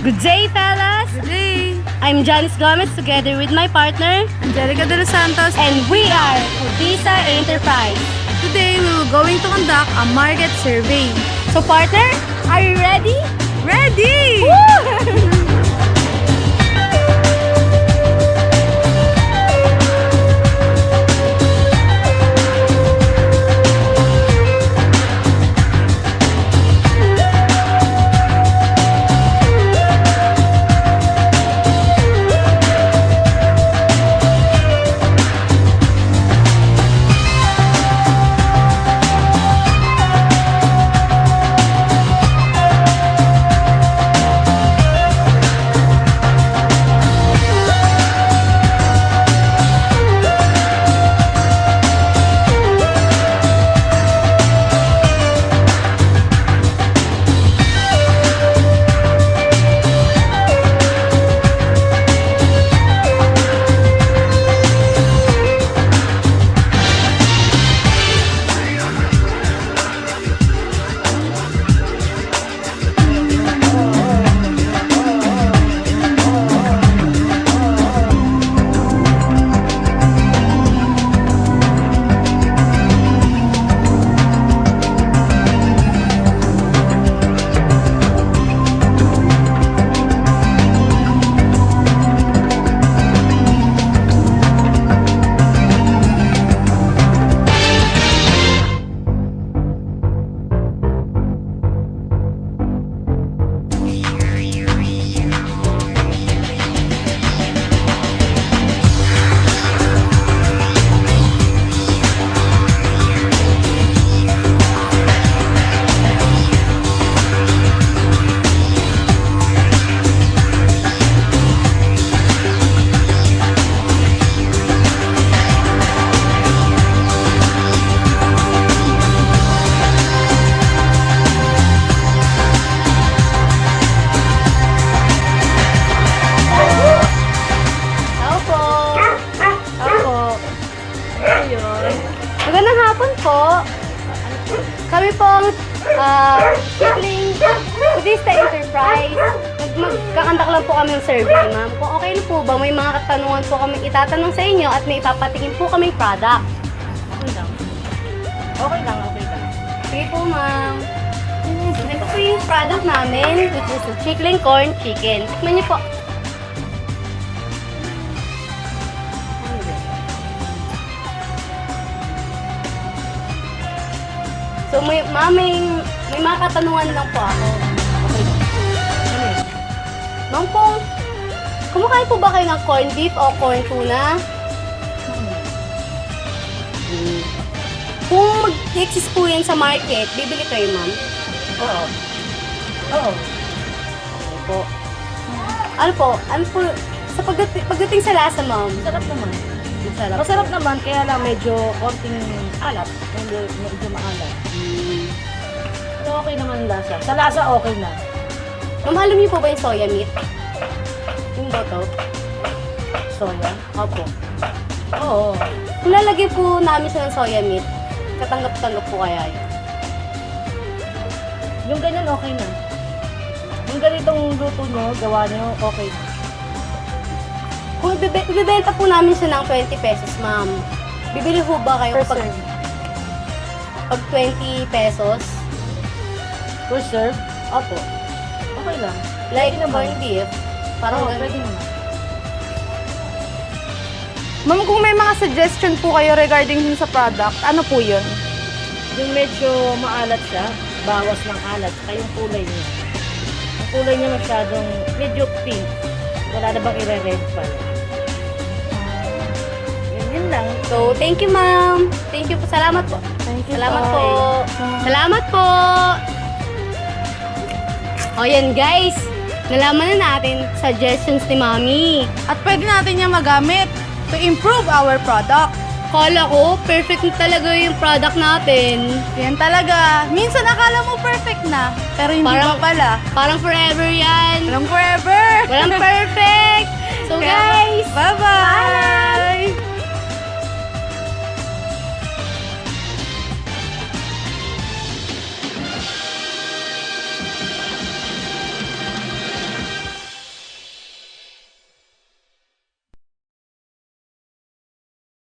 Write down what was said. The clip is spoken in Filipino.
Good day, fellas! Good day! I'm Janice Gomez together with my partner, Angelica de los Santos. and we are Udisa Enterprise. Today, we will going to conduct a market survey. So, partner, are you ready? Ready! Magandang hapon po. Kami po ang Chicling Udisa Enterprise. Magkakandak lang po kami ng survey, ma'am. Kung okay na po ba, may mga katanungan po kami itatanong sa inyo at may ipapatingin po kaming product. Okay lang. Okay lang. Sige po, ma'am. Ito po yung product namin, which is the Chicling Corn Chicken. Tikman niyo po. So, may mga katanungan lang po ako. Okay lang. Ano yun? Ma'am po, kumakain po ba kayo ng corn beef o corn tuna? Kung mag-exist po yan sa market, bibili kayo, ma'am? Oo. Oo. Ano po? Ano po, sa pagdating sa lasa, ma'am? Sarap naman. Masarap. Masarap naman, kaya lang medyo konting alat. Medyo maalat. Pero okay naman ang lasa. Sa lasa, okay na. Ma'am, alam niyo po ba yung soya meat? Yung boto? Soya. Opo. Oo. Kung lalagay po namin siya ng soya meat, katanggap-tanggap po kaya yun. Yung ganyan, okay na. Yung ganitong luto nyo, gawa nyo, okay na. Kung ibibenta po namin siya ng 20 pesos, ma'am, bibili po ba kayo Per serve. pag 20 pesos? Per serve? Opo. Okay lang. Like Pwede naman. corned beef, parang Oo, ganun. pwede naman. Ma'am, kung may mga suggestion po kayo regarding dun sa product, ano po yun? Yung medyo maalat siya, bawas ng alat, saka yung kulay niya. Ang kulay niya masyadong medyo pink. Wala na bang i-red pa. Yun lang. So, thank you, ma'am. Thank you po. Salamat po. Thank you Salamat po. po. Salamat po. O yan, guys. Nalaman na natin suggestions ni Mami. At pwede natin yung magamit to improve our product. Kala ko, perfect na talaga yung product natin. Yan talaga. Minsan akala mo perfect na, pero hindi Parang- pa pala. Parang forever yan. Walang forever. Walang perfect. So, guys, Bye-bye!